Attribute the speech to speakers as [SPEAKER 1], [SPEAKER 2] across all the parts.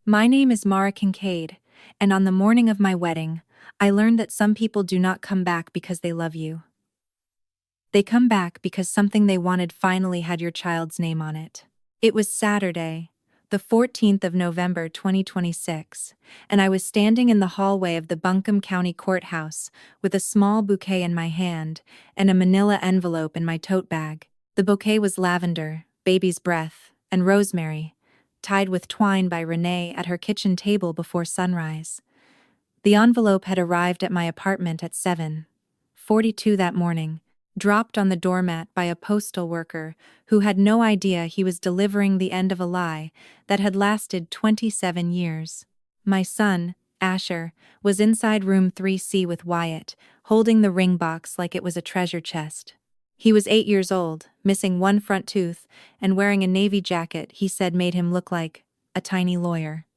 [SPEAKER 1] My name is Mara Kincaid, and on the morning of my wedding, I learned that some people do not come back because they love you. They come back because something they wanted finally had your child's name on it. It was Saturday, the 14th of November 2026, and I was standing in the hallway of the Buncombe County Courthouse with a small bouquet in my hand and a manila envelope in my tote bag. The bouquet was lavender, baby's breath, and rosemary, tied with twine by Renee at her kitchen table before sunrise. The envelope had arrived at my apartment at 7:42 that morning, dropped on the doormat by a postal worker who had no idea he was delivering the end of a lie that had lasted 27 years. My son, Asher, was inside room 3C with Wyatt, holding the ring box like it was a treasure chest. He was 8 years old, missing one front tooth, and wearing a navy jacket he said made him look like a tiny lawyer.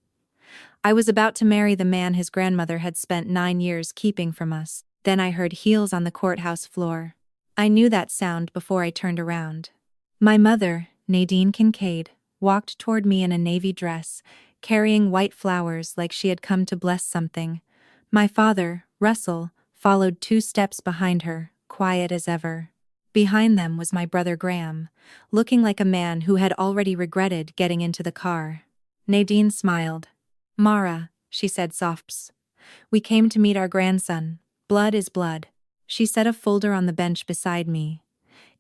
[SPEAKER 1] I was about to marry the man his grandmother had spent 9 years keeping from us. Then I heard heels on the courthouse floor. I knew that sound before I turned around. My mother, Nadine Kincaid, walked toward me in a navy dress, carrying white flowers like she had come to bless something. My father, Russell, followed 2 steps behind her, quiet as ever. Behind them was my brother Graham, looking like a man who had already regretted getting into the car. Nadine smiled. "Mara," she said soft. "We came to meet our grandson. Blood is blood." She set a folder on the bench beside me.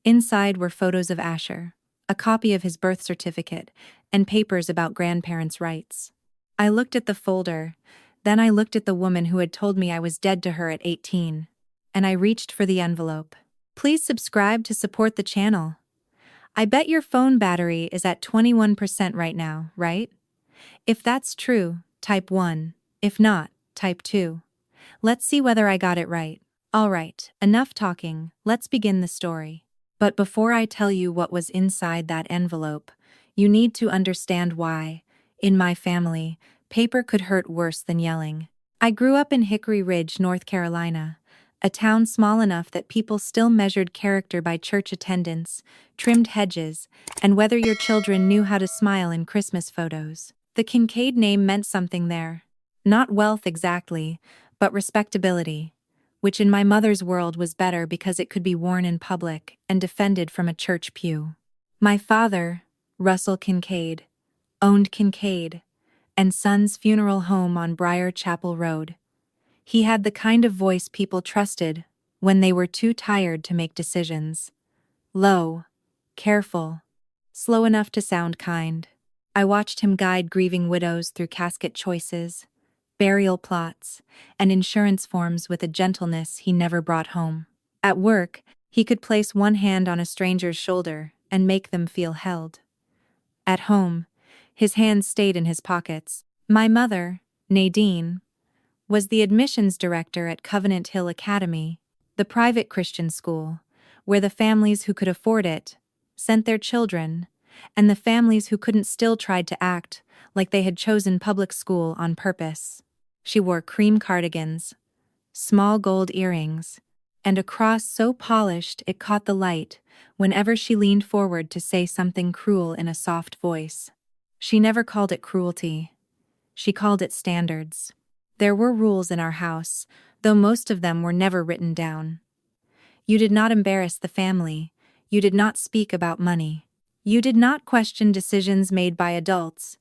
[SPEAKER 1] Inside were photos of Asher, a copy of his birth certificate, and papers about grandparents' rights. I looked at the folder, then I looked at the woman who had told me I was dead to her at 18, and I reached for the envelope. Please subscribe to support the channel. I bet your phone battery is at 21% right now, right? If that's true, type 1. If not, type 2. Let's see whether I got it right. Alright, enough talking, let's begin the story. But before I tell you what was inside that envelope, you need to understand why, in my family, paper could hurt worse than yelling. I grew up in Hickory Ridge, North Carolina, a town small enough that people still measured character by church attendance, trimmed hedges, and whether your children knew how to smile in Christmas photos. The Kincaid name meant something there. Not wealth exactly, but respectability, which in my mother's world was better because it could be worn in public and defended from a church pew. My father, Russell Kincaid, owned Kincaid and Sons Funeral Home on Briar Chapel Road. He had the kind of voice people trusted when they were too tired to make decisions. Low, careful, slow enough to sound kind. I watched him guide grieving widows through casket choices, burial plots, and insurance forms with a gentleness he never brought home. At work, he could place one hand on a stranger's shoulder and make them feel held. At home, his hands stayed in his pockets. My mother, Nadine, was the admissions director at Covenant Hill Academy, the private Christian school, where the families who could afford it sent their children, and the families who couldn't still tried to act like they had chosen public school on purpose. She wore cream cardigans, small gold earrings, and a cross so polished it caught the light whenever she leaned forward to say something cruel in a soft voice. She never called it cruelty. She called it standards. There were rules in our house, though most of them were never written down. You did not embarrass the family. You did not speak about money. You did not question decisions made by adults,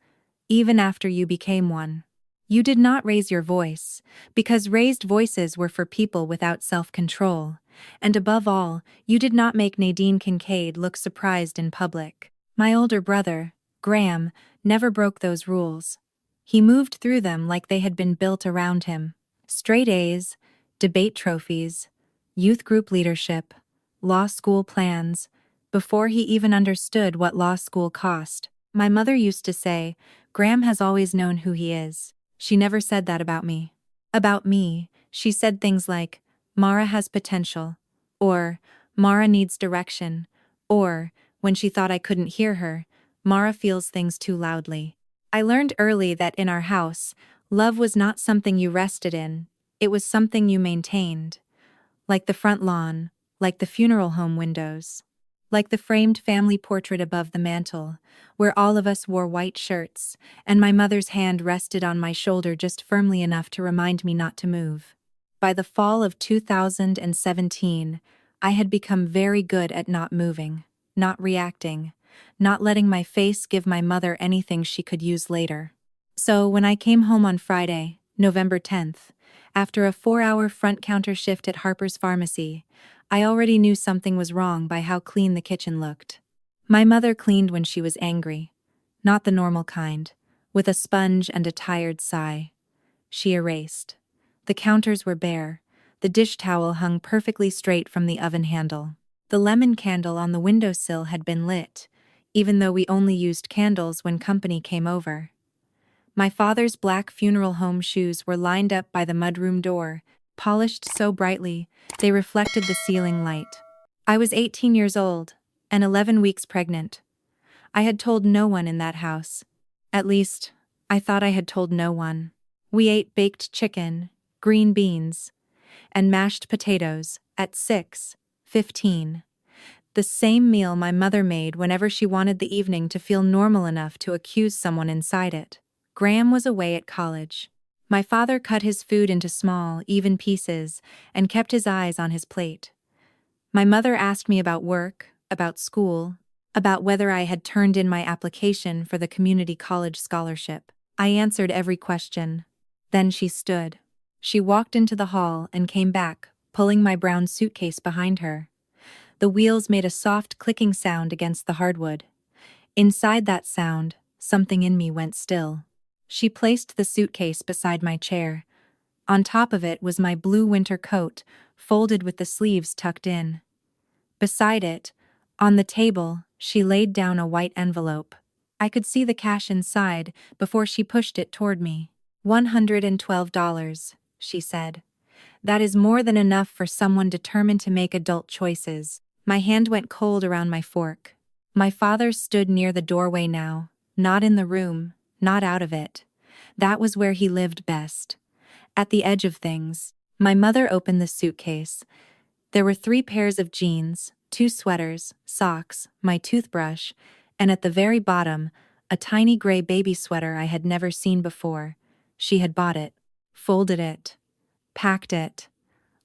[SPEAKER 1] even after you became one. You did not raise your voice, because raised voices were for people without self-control, and above all, you did not make Nadine Kincaid look surprised in public. My older brother, Graham, never broke those rules. He moved through them like they had been built around him. Straight A's, debate trophies, youth group leadership, law school plans, before he even understood what law school cost. My mother used to say, "Graham has always known who he is." She never said that about me. About me, she said things like, "Mara has potential," or "Mara needs direction," or, when she thought I couldn't hear her, "Mara feels things too loudly." I learned early that in our house, love was not something you rested in, it was something you maintained. Like the front lawn, like the funeral home windows. like the framed family portrait above the mantel, where all of us wore white shirts, and my mother's hand rested on my shoulder just firmly enough to remind me not to move. By the fall of 2017, I had become very good at not moving, not reacting, not letting my face give my mother anything she could use later. So when I came home on Friday, November 10th, after a 4-hour front counter shift at Harper's Pharmacy, I already knew something was wrong by how clean the kitchen looked. My mother cleaned when she was angry, not the normal kind, with a sponge and a tired sigh. She erased. The counters were bare. The dish towel hung perfectly straight from the oven handle. The lemon candle on the windowsill had been lit, even though we only used candles when company came over. My father's black funeral home shoes were lined up by the mudroom door, polished so brightly they reflected the ceiling light. I was 18 years old, and 11 weeks pregnant. I had told no one in that house. At least, I thought I had told no one. We ate baked chicken, green beans, and mashed potatoes at 6:15. The same meal my mother made whenever she wanted the evening to feel normal enough to accuse someone inside it. Graham was away at college. My father cut his food into small, even pieces and kept his eyes on his plate. My mother asked me about work, about school, about whether I had turned in my application for the community college scholarship. I answered every question. Then she stood. She walked into the hall and came back, pulling my brown suitcase behind her. The wheels made a soft clicking sound against the hardwood. Inside that sound, something in me went still. She placed the suitcase beside my chair. On top of it was my blue winter coat, folded with the sleeves tucked in. Beside it, on the table, she laid down a white envelope. I could see the cash inside before she pushed it toward me. $112, she said. That is more than enough for someone determined to make adult choices. My hand went cold around my fork. My father stood near the doorway now, not in the room, not out of it. That was where he lived best. At the edge of things. My mother opened the suitcase. There were 3 pairs of jeans, 2 sweaters, socks, my toothbrush, and at the very bottom, a tiny gray baby sweater I had never seen before. She had bought it, folded it, packed it,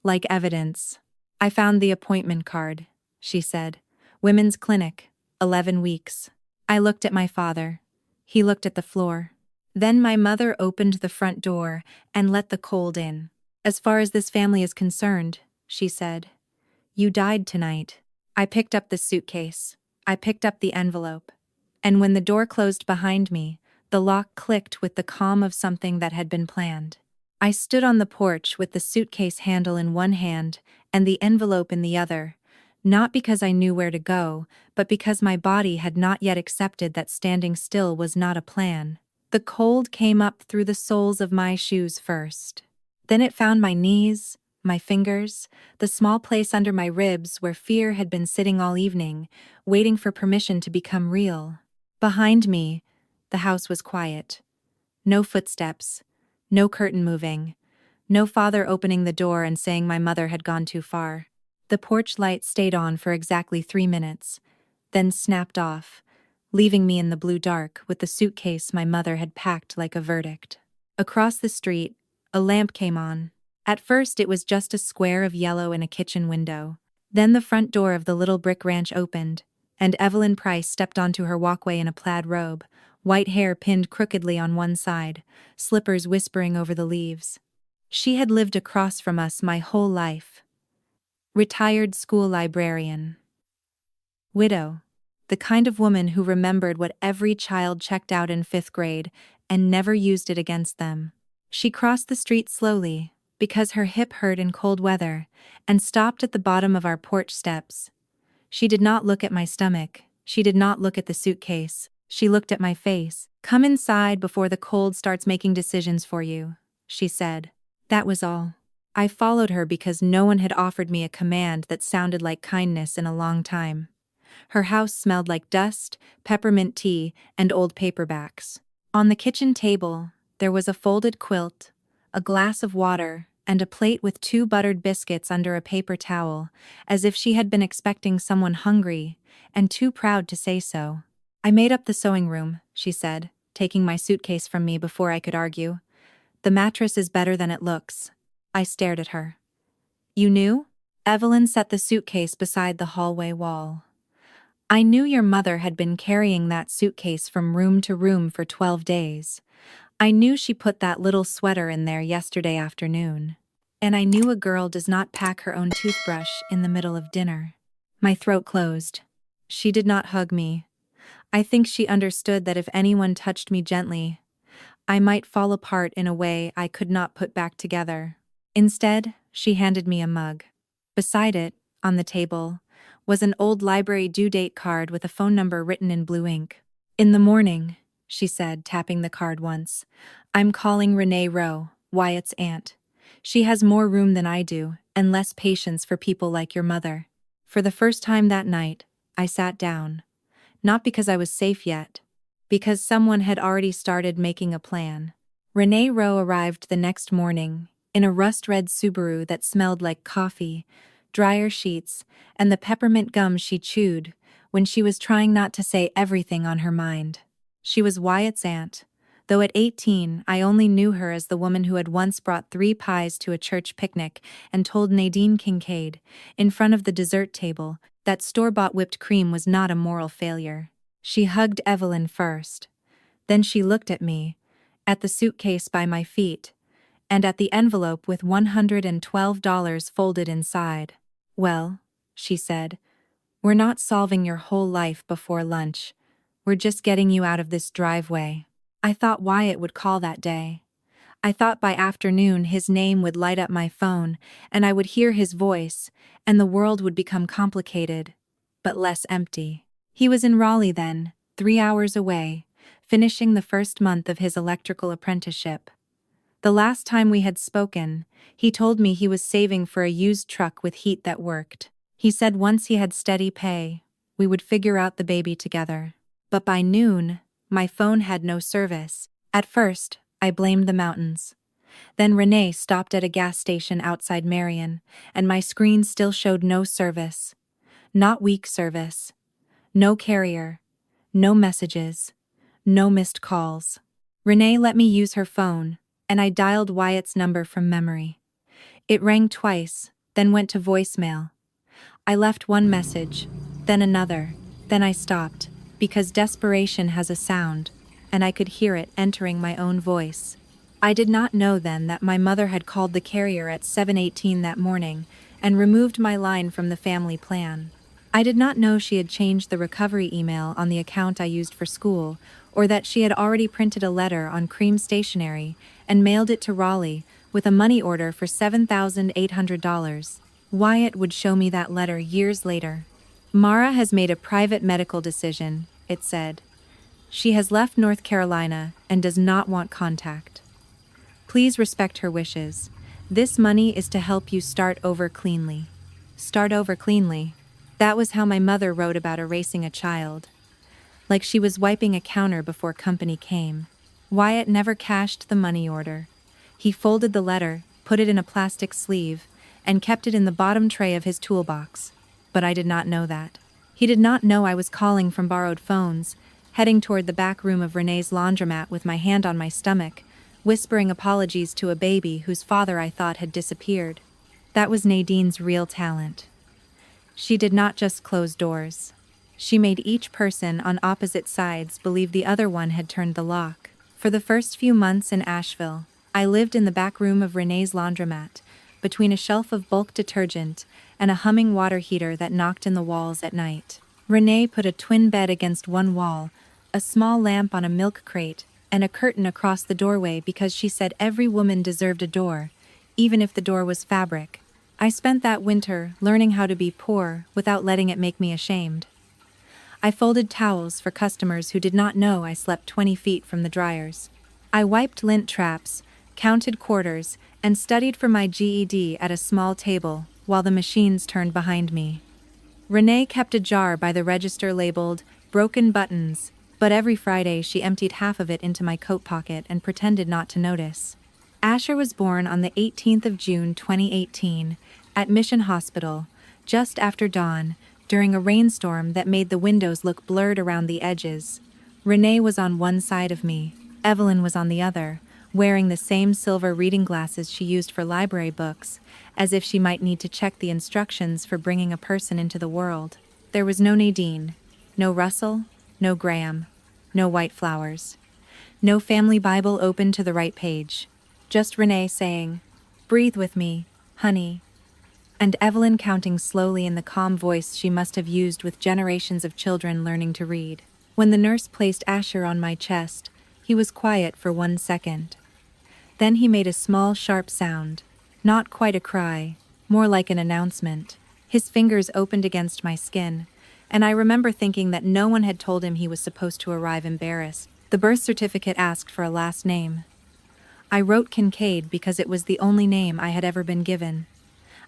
[SPEAKER 1] like evidence. I found the appointment card, she said. Women's clinic, 11 weeks. I looked at my father. He looked at the floor. Then my mother opened the front door and let the cold in. As far as this family is concerned, she said, you died tonight. I picked up the suitcase. I picked up the envelope. And when the door closed behind me, the lock clicked with the calm of something that had been planned. I stood on the porch with the suitcase handle in one hand and the envelope in the other, not because I knew where to go, but because my body had not yet accepted that standing still was not a plan. The cold came up through the soles of my shoes first. Then it found my knees, my fingers, the small place under my ribs where fear had been sitting all evening, waiting for permission to become real. Behind me, the house was quiet. No footsteps, no curtain moving, no father opening the door and saying my mother had gone too far. The porch light stayed on for exactly 3 minutes, then snapped off, leaving me in the blue dark with the suitcase my mother had packed like a verdict. Across the street, a lamp came on. At first it was just a square of yellow in a kitchen window. Then the front door of the little brick ranch opened, and Evelyn Price stepped onto her walkway in a plaid robe, white hair pinned crookedly on one side, slippers whispering over the leaves. She had lived across from us my whole life. Retired school librarian. Widow. The kind of woman who remembered what every child checked out in 5th grade and never used it against them. She crossed the street slowly, because her hip hurt in cold weather, and stopped at the bottom of our porch steps. She did not look at my stomach. She did not look at the suitcase. She looked at my face. Come inside before the cold starts making decisions for you, she said. That was all. I followed her because no one had offered me a command that sounded like kindness in a long time. Her house smelled like dust, peppermint tea, and old paperbacks. On the kitchen table, there was a folded quilt, a glass of water, and a plate with 2 buttered biscuits under a paper towel, as if she had been expecting someone hungry, and too proud to say so. "I made up the sewing room," she said, taking my suitcase from me before I could argue. "The mattress is better than it looks." I stared at her. "You knew?" Evelyn set the suitcase beside the hallway wall. "I knew your mother had been carrying that suitcase from room to room for 12 days. I knew she put that little sweater in there yesterday afternoon. And I knew a girl does not pack her own toothbrush in the middle of dinner." My throat closed. She did not hug me. I think she understood that if anyone touched me gently, I might fall apart in a way I could not put back together. Instead, she handed me a mug. Beside it, on the table, was an old library due date card with a phone number written in blue ink. "In the morning," she said, tapping the card once, "I'm calling Renee Rowe, Wyatt's aunt. She has more room than I do, and less patience for people like your mother." For the first time that night, I sat down. Not because I was safe yet, because someone had already started making a plan. Renee Rowe arrived the next morning, in a rust-red Subaru that smelled like coffee, dryer sheets, and the peppermint gum she chewed when she was trying not to say everything on her mind. She was Wyatt's aunt, though at 18 I only knew her as the woman who had once brought 3 pies to a church picnic and told Nadine Kincaid, in front of the dessert table, that store-bought whipped cream was not a moral failure. She hugged Evelyn first. Then she looked at me, at the suitcase by my feet, and at the envelope with $112 folded inside. "Well," she said, "we're not solving your whole life before lunch. We're just getting you out of this driveway." I thought Wyatt would call that day. I thought by afternoon his name would light up my phone, and I would hear his voice, and the world would become complicated, but less empty. He was in Raleigh then, 3 hours away, finishing the first month of his electrical apprenticeship. The last time we had spoken, he told me he was saving for a used truck with heat that worked. He said once he had steady pay, we would figure out the baby together. But by noon, my phone had no service. At first, I blamed the mountains. Then Renee stopped at a gas station outside Marion, and my screen still showed no service. Not weak service. No carrier. No messages. No missed calls. Renee let me use her phone, and I dialed Wyatt's number from memory. It rang twice, then went to voicemail. I left one message, then another, then I stopped, because desperation has a sound, and I could hear it entering my own voice. I did not know then that my mother had called the carrier at 7:18 that morning and removed my line from the family plan. I did not know she had changed the recovery email on the account I used for school, or that she had already printed a letter on cream stationery and mailed it to Raleigh with a money order for $7,800. Wyatt would show me that letter years later. "Mara has made a private medical decision," it said. "She has left North Carolina and does not want contact. Please respect her wishes. This money is to help you start over cleanly." Start over cleanly. That was how my mother wrote about erasing a child. Like she was wiping a counter before company came. Wyatt never cashed the money order. He folded the letter, put it in a plastic sleeve, and kept it in the bottom tray of his toolbox. But I did not know that. He did not know I was calling from borrowed phones, heading toward the back room of Renee's laundromat with my hand on my stomach, whispering apologies to a baby whose father I thought had disappeared. That was Nadine's real talent. She did not just close doors. She made each person on opposite sides believe the other one had turned the lock. For the first few months in Asheville, I lived in the back room of Renee's laundromat, between a shelf of bulk detergent and a humming water heater that knocked in the walls at night. Renee put a twin bed against one wall, a small lamp on a milk crate, and a curtain across the doorway because she said every woman deserved a door, even if the door was fabric. I spent that winter learning how to be poor without letting it make me ashamed. I folded towels for customers who did not know I slept 20 feet from the dryers. I wiped lint traps, counted quarters, and studied for my GED at a small table while the machines turned behind me. Renee kept a jar by the register labeled "broken buttons," but every Friday she emptied half of it into my coat pocket and pretended not to notice. Asher was born on the 18th of June 2018 at Mission Hospital, just after dawn, during a rainstorm that made the windows look blurred around the edges. Renee was on one side of me, Evelyn was on the other, wearing the same silver reading glasses she used for library books, as if she might need to check the instructions for bringing a person into the world. There was no Nadine, no Russell, no Graham, no white flowers. No family Bible open to the right page. Just Renee saying, "Breathe with me, honey." And Evelyn counting slowly in the calm voice she must have used with generations of children learning to read. When the nurse placed Asher on my chest, he was quiet for 1 second. Then he made a small, sharp sound. Not quite a cry, more like an announcement. His fingers opened against my skin, and I remember thinking that no one had told him he was supposed to arrive embarrassed. The birth certificate asked for a last name. I wrote Kincaid because it was the only name I had ever been given.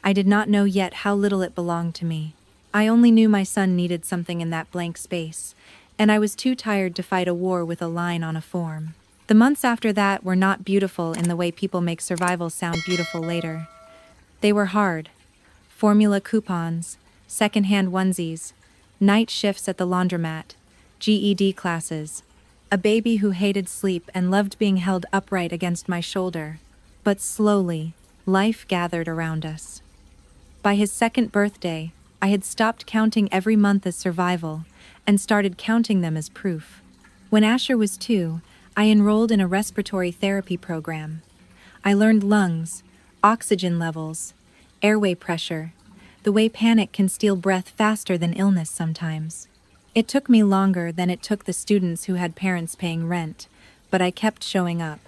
[SPEAKER 1] I did not know yet how little it belonged to me. I only knew my son needed something in that blank space, and I was too tired to fight a war with a line on a form. The months after that were not beautiful in the way people make survival sound beautiful later. They were hard. Formula coupons, second-hand onesies, night shifts at the laundromat, GED classes, a baby who hated sleep and loved being held upright against my shoulder. But slowly, life gathered around us. By his 2nd birthday, I had stopped counting every month as survival and started counting them as proof. When Asher was 2, I enrolled in a respiratory therapy program. I learned lungs, oxygen levels, airway pressure, the way panic can steal breath faster than illness sometimes. It took me longer than it took the students who had parents paying rent, but I kept showing up.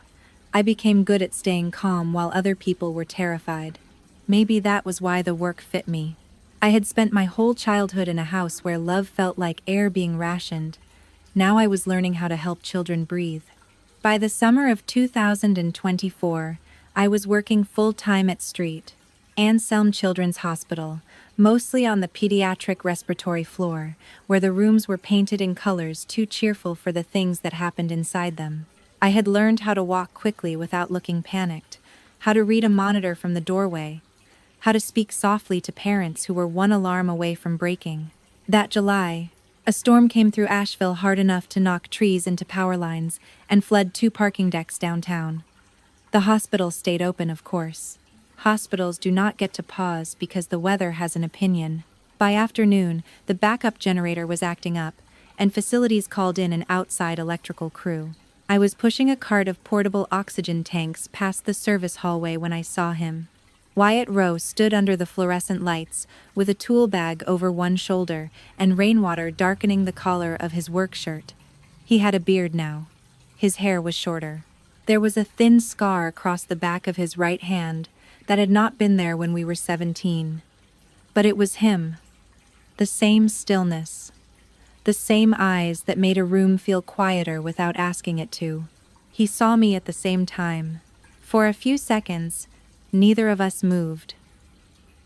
[SPEAKER 1] I became good at staying calm while other people were terrified. Maybe that was why the work fit me. I had spent my whole childhood in a house where love felt like air being rationed. Now I was learning how to help children breathe. By the summer of 2024, I was working full-time at St. Anselm Children's Hospital, mostly on the pediatric respiratory floor, where the rooms were painted in colors too cheerful for the things that happened inside them. I had learned how to walk quickly without looking panicked, how to read a monitor from the doorway, how to speak softly to parents who were one alarm away from breaking. That July, a storm came through Asheville hard enough to knock trees into power lines and flood 2 parking decks downtown. The hospital stayed open, of course. Hospitals do not get to pause because the weather has an opinion. By afternoon, the backup generator was acting up, and facilities called in an outside electrical crew. I was pushing a cart of portable oxygen tanks past the service hallway when I saw him. Wyatt Rowe stood under the fluorescent lights, with a tool bag over one shoulder and rainwater darkening the collar of his work shirt. He had a beard now. His hair was shorter. There was a thin scar across the back of his right hand that had not been there when we were 17. But it was him. The same stillness. The same eyes that made a room feel quieter without asking it to. He saw me at the same time. For a few seconds, neither of us moved.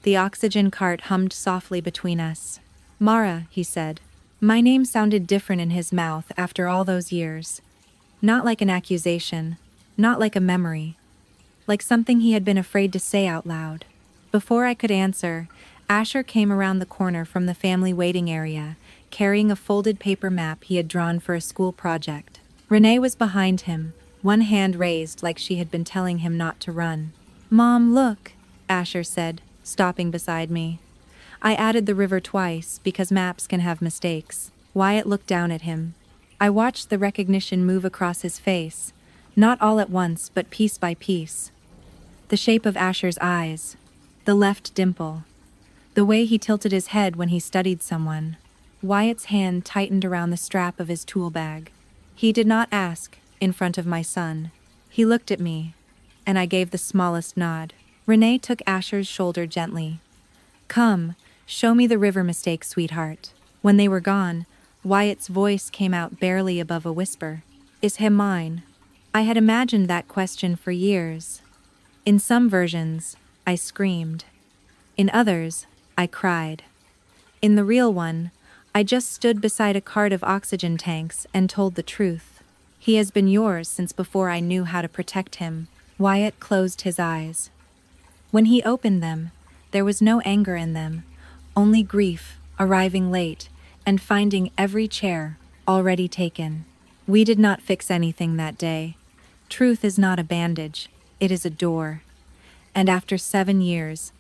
[SPEAKER 1] The oxygen cart hummed softly between us. "Mara," he said. My name sounded different in his mouth after all those years. Not like an accusation, not like a memory. Like something he had been afraid to say out loud. Before I could answer, Asher came around the corner from the family waiting area, carrying a folded paper map he had drawn for a school project. Renee was behind him, one hand raised like she had been telling him not to run. "Mom, look," Asher said, stopping beside me. I added the river twice because maps can have mistakes. Wyatt looked down at him. I watched the recognition move across his face, not all at once but piece by piece. The shape of Asher's eyes, the left dimple, the way he tilted his head when he studied someone. Wyatt's hand tightened around the strap of his tool bag. He did not ask, in front of my son. He looked at me, and I gave the smallest nod. Renee took Asher's shoulder gently. "Come, show me the river mistake, sweetheart." When they were gone, Wyatt's voice came out barely above a whisper. "Is him mine?" I had imagined that question for years. In some versions, I screamed. In others, I cried. In the real one, I just stood beside a cart of oxygen tanks and told the truth. He has been yours since before I knew how to protect him. Wyatt closed his eyes. When he opened them, there was no anger in them, only grief, arriving late, and finding every chair already taken. We did not fix anything that day. Truth is not a bandage, it is a door. And after 7 years,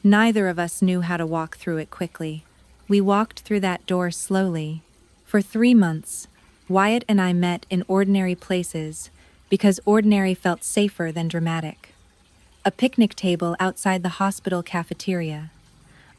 [SPEAKER 1] neither of us knew how to walk through it quickly. We walked through that door slowly. For 3 months, Wyatt and I met in ordinary places because ordinary felt safer than dramatic. A picnic table outside the hospital cafeteria.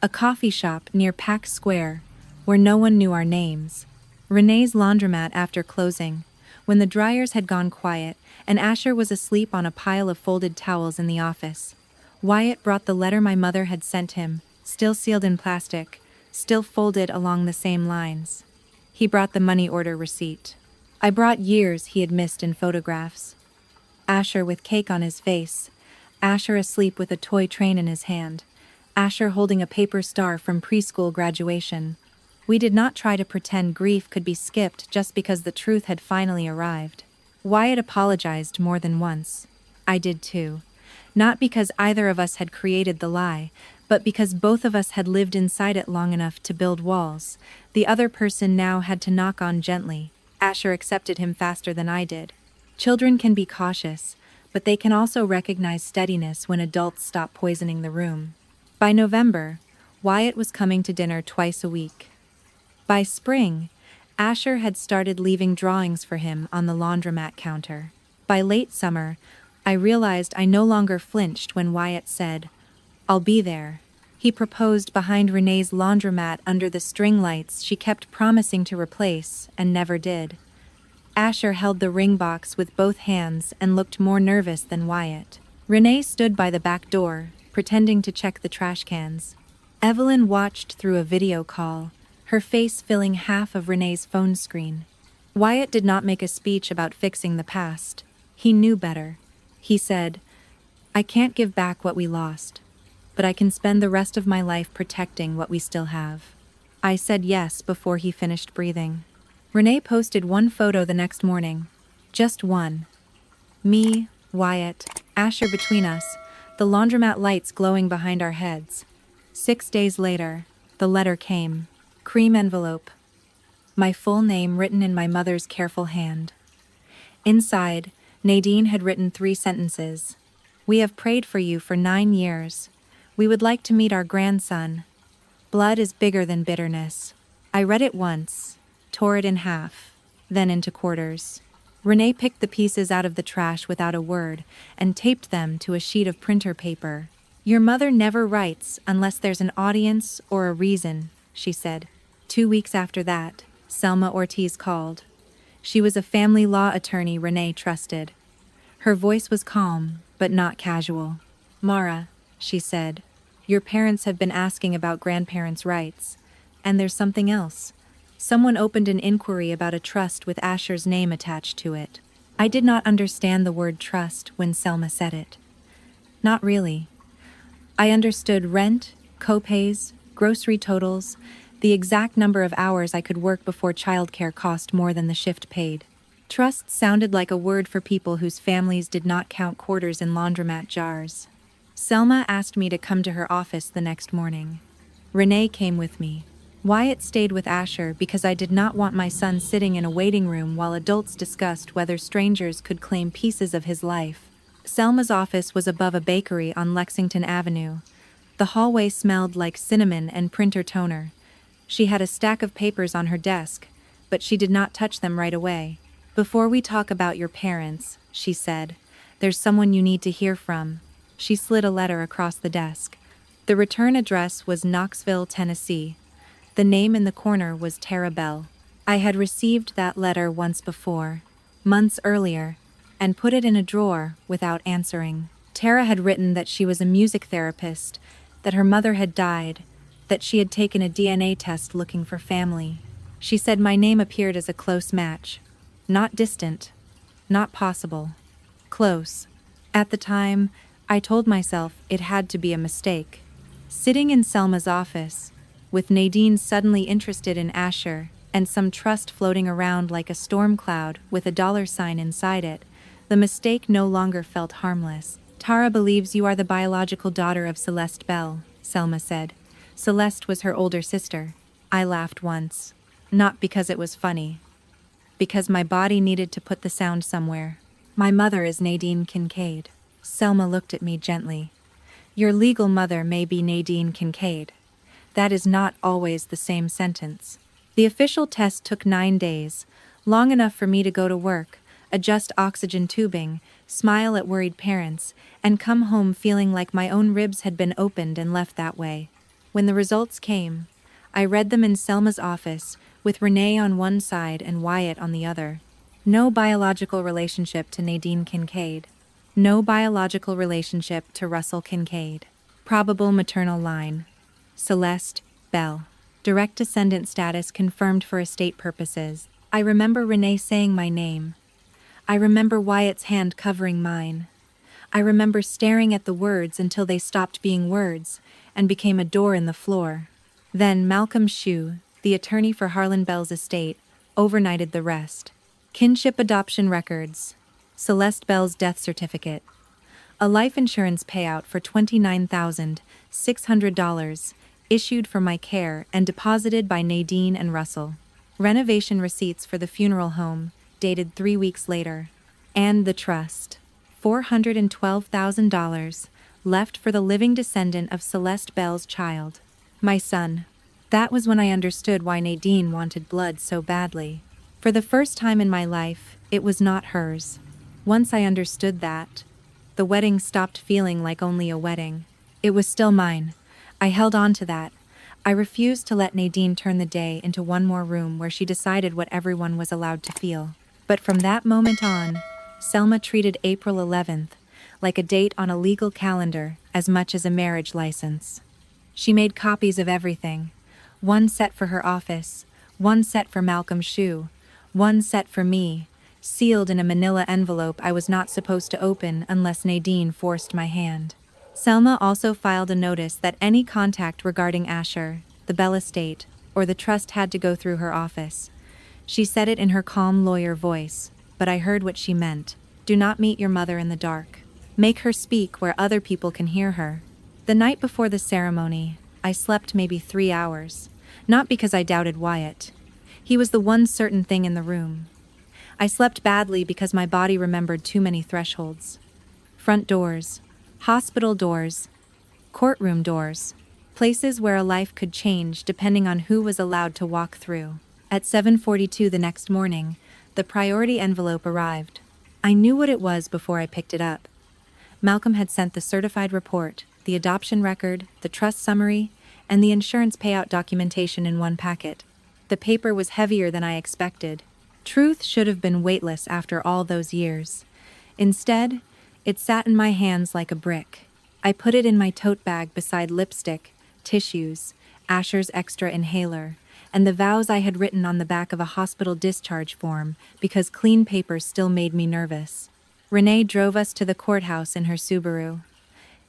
[SPEAKER 1] A coffee shop near Pack Square where no one knew our names. Renee's laundromat after closing, when the dryers had gone quiet and Asher was asleep on a pile of folded towels in the office. Wyatt brought the letter my mother had sent him, still sealed in plastic, still folded along the same lines. He brought the money order receipt. I brought years he had missed in photographs. Asher with cake on his face, Asher asleep with a toy train in his hand, Asher holding a paper star from preschool graduation. We did not try to pretend grief could be skipped just because the truth had finally arrived. Wyatt apologized more than once. I did too. Not because either of us had created the lie, but because both of us had lived inside it long enough to build walls. The other person now had to knock on gently. Asher accepted him faster than I did. Children can be cautious, but they can also recognize steadiness when adults stop poisoning the room. By November, Wyatt was coming to dinner twice a week. By spring, Asher had started leaving drawings for him on the laundromat counter. By late summer, I realized I no longer flinched when Wyatt said, "I'll be there." He proposed behind Renee's laundromat under the string lights she kept promising to replace and never did. Asher held the ring box with both hands and looked more nervous than Wyatt. Renee stood by the back door, pretending to check the trash cans. Evelyn watched through a video call, her face filling half of Renee's phone screen. Wyatt did not make a speech about fixing the past. He knew better. He said, "I can't give back what we lost, but I can spend the rest of my life protecting what we still have." I said yes before he finished breathing. Renee posted one photo the next morning. Just one. Me, Wyatt, Asher between us, the laundromat lights glowing behind our heads. 6 days later, the letter came. Cream envelope. My full name written in my mother's careful hand. Inside, Nadine had written 3 sentences. "We have prayed for you for 9 years. We would like to meet our grandson. Blood is bigger than bitterness." I read it once, tore it in half, then into quarters. Renee picked the pieces out of the trash without a word and taped them to a sheet of printer paper. "Your mother never writes unless there's an audience or a reason," she said. 2 weeks after that, Selma Ortiz called. She was a family law attorney Renee trusted. Her voice was calm, but not casual. "Mara," she said, "your parents have been asking about grandparents' rights. And there's something else. Someone opened an inquiry about a trust with Asher's name attached to it." I did not understand the word trust when Selma said it. Not really. I understood rent, co-pays, grocery totals, the exact number of hours I could work before childcare cost more than the shift paid. Trust sounded like a word for people whose families did not count quarters in laundromat jars. Selma asked me to come to her office the next morning. Renee came with me. Wyatt stayed with Asher because I did not want my son sitting in a waiting room while adults discussed whether strangers could claim pieces of his life. Selma's office was above a bakery on Lexington Avenue. The hallway smelled like cinnamon and printer toner. She had a stack of papers on her desk, but she did not touch them right away. "Before we talk about your parents," she said, "there's someone you need to hear from." She slid a letter across the desk. The return address was Knoxville, Tennessee. The name in the corner was Tara Bell. I had received that letter once before, months earlier, and put it in a drawer without answering. Tara had written that she was a music therapist, that her mother had died, that she had taken a DNA test looking for family. She said my name appeared as a close match. Not distant, not possible. Close. At the time, I told myself it had to be a mistake. Sitting in Selma's office, with Nadine suddenly interested in Asher, and some trust floating around like a storm cloud with a $sign inside it, The mistake no longer felt harmless. Tara believes you are the biological daughter of Celeste Bell, Selma said. Celeste was her older sister. I laughed once. Not because it was funny. Because my body needed to put the sound somewhere. My mother is Nadine Kincaid. Selma looked at me gently. Your legal mother may be Nadine Kincaid. That is not always the same sentence. The official test took 9 days, long enough for me to go to work, adjust oxygen tubing, smile at worried parents, and come home feeling like my own ribs had been opened and left that way. When the results came, I read them in Selma's office, with Renee on one side and Wyatt on the other. No biological relationship to Nadine Kincaid. No biological relationship to Russell Kincaid. Probable maternal line. Celeste Bell. Direct descendant status confirmed for estate purposes. I remember Renee saying my name. I remember Wyatt's hand covering mine. I remember staring at the words until they stopped being words and became a door in the floor. Then Malcolm Shue, the attorney for Harlan Bell's estate, overnighted the rest. Kinship adoption records. Celeste Bell's death certificate. A life insurance payout for $29,600, issued for my care and deposited by Nadine and Russell. Renovation receipts for the funeral home, dated 3 weeks later. And the trust. $412,000, left for the living descendant of Celeste Bell's child. My son. That was when I understood why Nadine wanted blood so badly. For the first time in my life, it was not hers. Once I understood that, the wedding stopped feeling like only a wedding. It was still mine. I held on to that. I refused to let Nadine turn the day into one more room where she decided what everyone was allowed to feel. But from that moment on, Selma treated April 11th like a date on a legal calendar as much as a marriage license. She made copies of everything. One set for her office, one set for Malcolm Shue, one set for me, sealed in a manila envelope I was not supposed to open unless Nadine forced my hand. Selma also filed a notice that any contact regarding Asher, the Bell estate, or the trust had to go through her office. She said it in her calm lawyer voice, but I heard what she meant. Do not meet your mother in the dark. Make her speak where other people can hear her. The night before the ceremony, I slept maybe 3 hours. Not because I doubted Wyatt. He was the one certain thing in the room. I slept badly because my body remembered too many thresholds. Front doors, hospital doors, courtroom doors, places where a life could change depending on who was allowed to walk through. At 7:42 the next morning, the priority envelope arrived. I knew what it was before I picked it up. Malcolm had sent the certified report, the adoption record, the trust summary, and the insurance payout documentation in one packet. The paper was heavier than I expected. Truth should have been weightless after all those years. Instead, it sat in my hands like a brick. I put it in my tote bag beside lipstick, tissues, Asher's extra inhaler, and the vows I had written on the back of a hospital discharge form because clean paper still made me nervous. Renee drove us to the courthouse in her Subaru.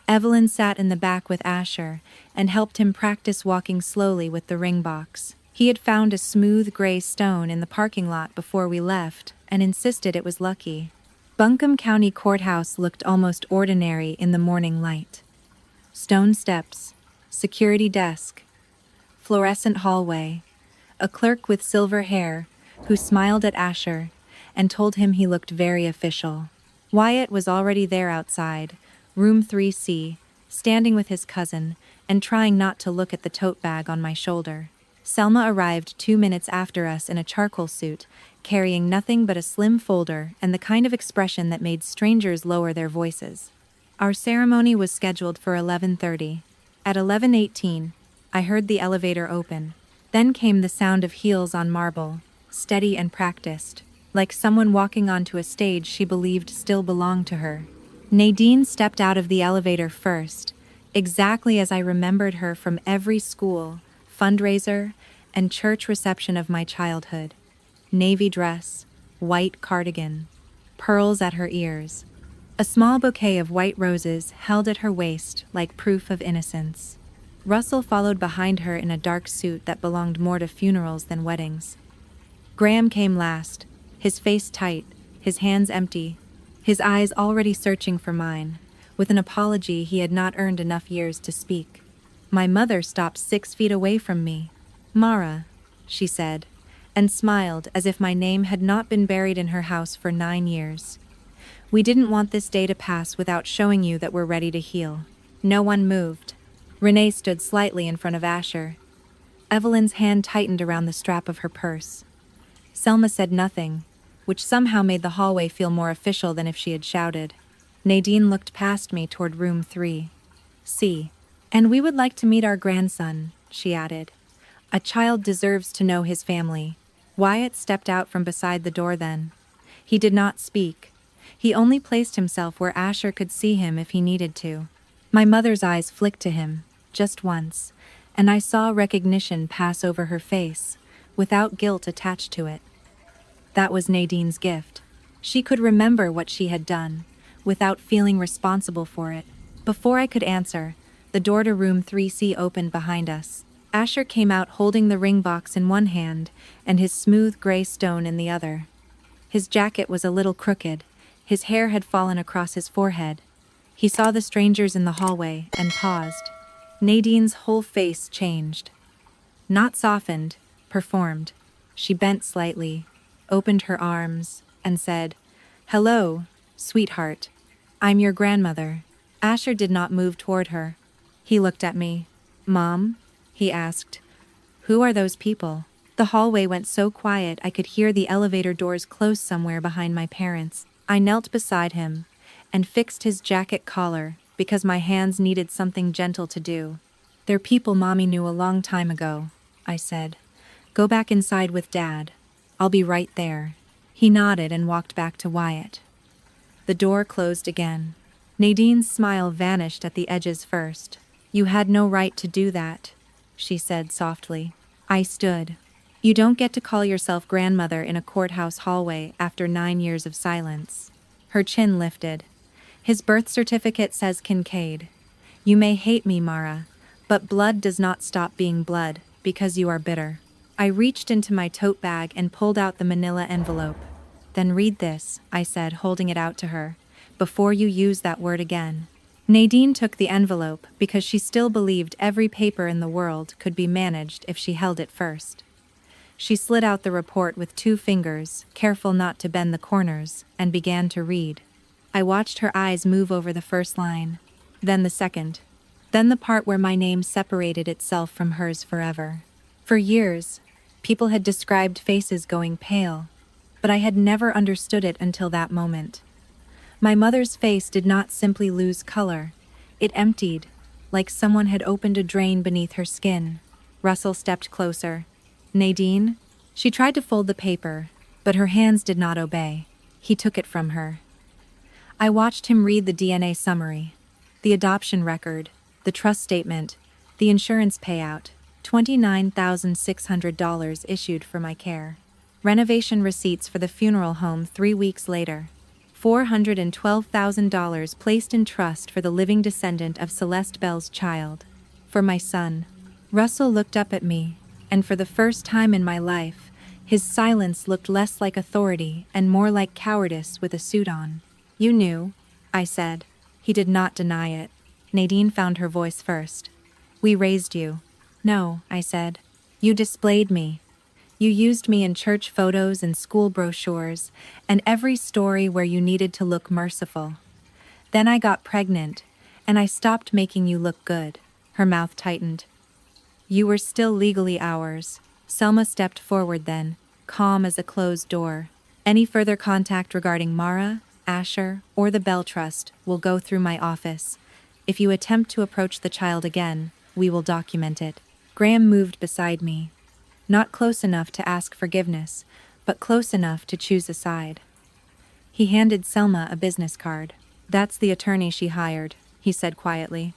[SPEAKER 1] Evelyn sat in the back with Asher and helped him practice walking slowly with the ring box. He had found a smooth gray stone in the parking lot before we left and insisted it was lucky. Buncombe County Courthouse looked almost ordinary in the morning light. Stone steps, security desk, fluorescent hallway, a clerk with silver hair who smiled at Asher and told him he looked very official. Wyatt was already there outside, room 3C, standing with his cousin and trying not to look at the tote bag on my shoulder. Selma arrived 2 minutes after us in a charcoal suit, carrying nothing but a slim folder and the kind of expression that made strangers lower their voices. Our ceremony was scheduled for 11:30. At 11:18, I heard the elevator open. Then came the sound of heels on marble, steady and practiced, like someone walking onto a stage she believed still belonged to her. Nadine stepped out of the elevator first, exactly as I remembered her from every school, fundraiser, and church reception of my childhood. Navy dress, white cardigan, pearls at her ears, a small bouquet of white roses held at her waist like proof of innocence. Russell followed behind her in a dark suit that belonged more to funerals than weddings. Graham came last, his face tight, his hands empty, his eyes already searching for mine, with an apology he had not earned enough years to speak. My mother stopped 6 feet away from me. "Mara," she said, and smiled as if my name had not been buried in her house for 9 years. "We didn't want this day to pass without showing you that we're ready to heal." No one moved. Renee stood slightly in front of Asher. Evelyn's hand tightened around the strap of her purse. Selma said nothing, which somehow made the hallway feel more official than if she had shouted. Nadine looked past me toward room 3C. "And we would like to meet our grandson," she added. "A child deserves to know his family." Wyatt stepped out from beside the door then. He did not speak. He only placed himself where Asher could see him if he needed to. My mother's eyes flicked to him, just once, and I saw recognition pass over her face, without guilt attached to it. That was Nadine's gift. She could remember what she had done, without feeling responsible for it. Before I could answer, the door to room 3C opened behind us. Asher came out holding the ring box in one hand and his smooth gray stone in the other. His jacket was a little crooked. His hair had fallen across his forehead. He saw the strangers in the hallway and paused. Nadine's whole face changed. Not softened, performed. She bent slightly, opened her arms, and said, "Hello, sweetheart. I'm your grandmother." Asher did not move toward her. He looked at me. "Mom?" he asked. "Who are those people?" The hallway went so quiet I could hear the elevator doors close somewhere behind my parents. I knelt beside him and fixed his jacket collar because my hands needed something gentle to do. "They're people Mommy knew a long time ago," I said. "Go back inside with Dad. I'll be right there." He nodded and walked back to Wyatt. The door closed again. Nadine's smile vanished at the edges first. "You had no right to do that," she said softly. I stood. "You don't get to call yourself grandmother in a courthouse hallway after 9 years of silence." Her chin lifted. "His birth certificate says Kincaid. You may hate me, Mara, but blood does not stop being blood because you are bitter." I reached into my tote bag and pulled out the manila envelope. "Then read this," I said, holding it out to her, "before you use that word again." Nadine took the envelope because she still believed every paper in the world could be managed if she held it first. She slid out the report with 2 fingers, careful not to bend the corners, and began to read. I watched her eyes move over the first line, then the second, then the part where my name separated itself from hers forever. For years, people had described faces going pale, but I had never understood it until that moment. My mother's face did not simply lose color. It emptied, like someone had opened a drain beneath her skin. Russell stepped closer. "Nadine?" She tried to fold the paper, but her hands did not obey. He took it from her. I watched him read the DNA summary, the adoption record, the trust statement, the insurance payout, $29,600 issued for my care. Renovation receipts for the funeral home 3 weeks later. $412,000 placed in trust for the living descendant of Celeste Bell's child. For my son. Russell looked up at me, and for the first time in my life, his silence looked less like authority and more like cowardice with a suit on. "You knew," I said. He did not deny it. Nadine found her voice first. "We raised you." "No," I said. "You displayed me. You used me in church photos and school brochures, and every story where you needed to look merciful. Then I got pregnant, and I stopped making you look good." Her mouth tightened. "You were still legally ours." Selma stepped forward then, calm as a closed door. "Any further contact regarding Mara, Asher, or the Bell Trust will go through my office. If you attempt to approach the child again, we will document it." Graham moved beside me. Not close enough to ask forgiveness, but close enough to choose a side. He handed Selma a business card. "That's the attorney she hired," he said quietly.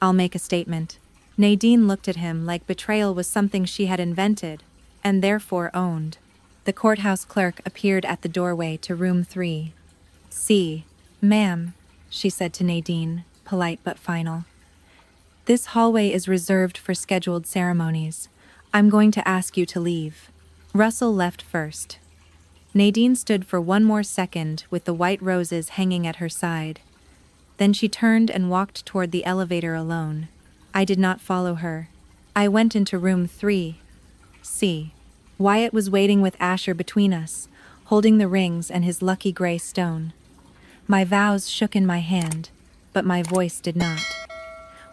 [SPEAKER 1] "I'll make a statement." Nadine looked at him like betrayal was something she had invented, and therefore owned. The courthouse clerk appeared at the doorway to room 3C. "Ma'am," she said to Nadine, polite but final. "This hallway is reserved for scheduled ceremonies. I'm going to ask you to leave." Russell left first. Nadine stood for one more second with the white roses hanging at her side. Then she turned and walked toward the elevator alone. I did not follow her. I went into room 3C. Wyatt was waiting with Asher between us, holding the rings and his lucky gray stone. My vows shook in my hand, but my voice did not.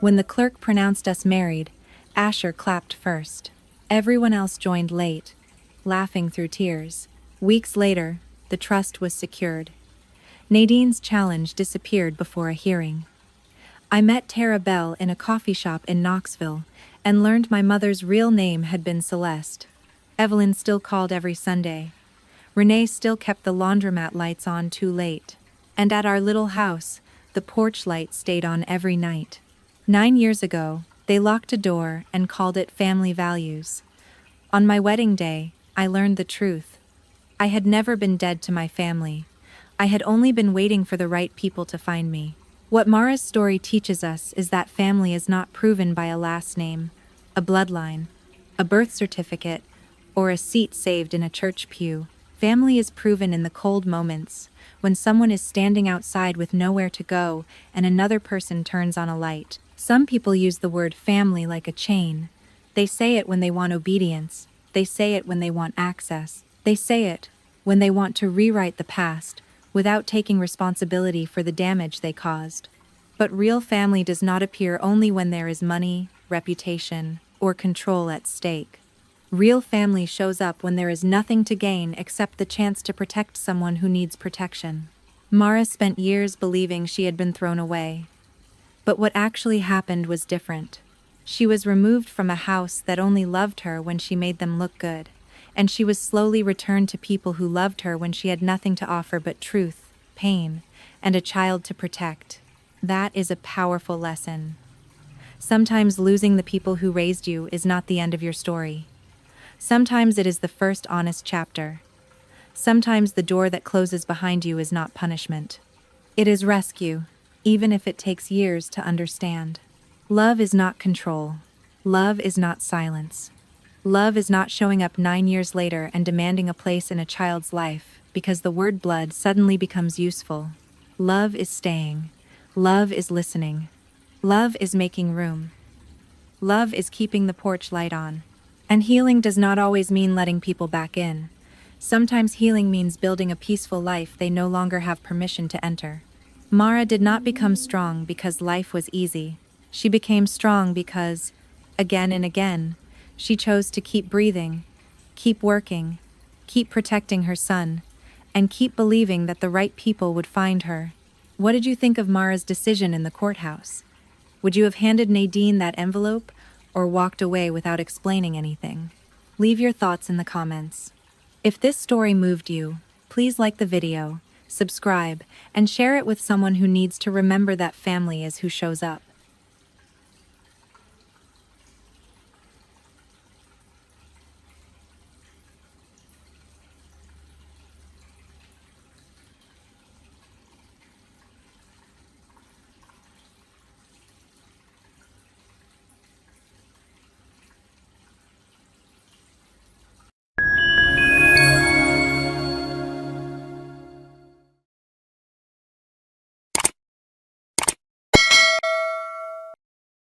[SPEAKER 1] When the clerk pronounced us married, Asher clapped first. Everyone else joined late, laughing through tears. Weeks later, the trust was secured. Nadine's challenge disappeared before a hearing. I met Tara Bell in a coffee shop in Knoxville and learned my mother's real name had been Celeste. Evelyn still called every Sunday. Renee still kept the laundromat lights on too late. And at our little house, the porch light stayed on every night. 9 years ago, they locked a door and called it family values. On my wedding day, I learned the truth. I had never been dead to my family. I had only been waiting for the right people to find me. What Mara's story teaches us is that family is not proven by a last name, a bloodline, a birth certificate, or a seat saved in a church pew. Family is proven in the cold moments, when someone is standing outside with nowhere to go and another person turns on a light. Some people use the word family like a chain. They say it when they want obedience. They say it when they want access. They say it when they want to rewrite the past without taking responsibility for the damage they caused. But real family does not appear only when there is money, reputation, or control at stake. Real family shows up when there is nothing to gain except the chance to protect someone who needs protection. Mara spent years believing she had been thrown away. But what actually happened was different. She was removed from a house that only loved her when she made them look good, and she was slowly returned to people who loved her when she had nothing to offer but truth, pain, and a child to protect. That is a powerful lesson. Sometimes losing the people who raised you is not the end of your story. Sometimes it is the first honest chapter. Sometimes the door that closes behind you is not punishment. It is rescue, even if it takes years to understand. Love is not control. Love is not silence. Love is not showing up 9 years later and demanding a place in a child's life because the word blood suddenly becomes useful. Love is staying. Love is listening. Love is making room. Love is keeping the porch light on. And healing does not always mean letting people back in. Sometimes healing means building a peaceful life they no longer have permission to enter. Mara did not become strong because life was easy. She became strong because, again and again, she chose to keep breathing, keep working, keep protecting her son, and keep believing that the right people would find her. What did you think of Mara's decision in the courthouse? Would you have handed Nadine that envelope or walked away without explaining anything? Leave your thoughts in the comments. If this story moved you, please like the video, subscribe, and share it with someone who needs to remember that family is who shows up.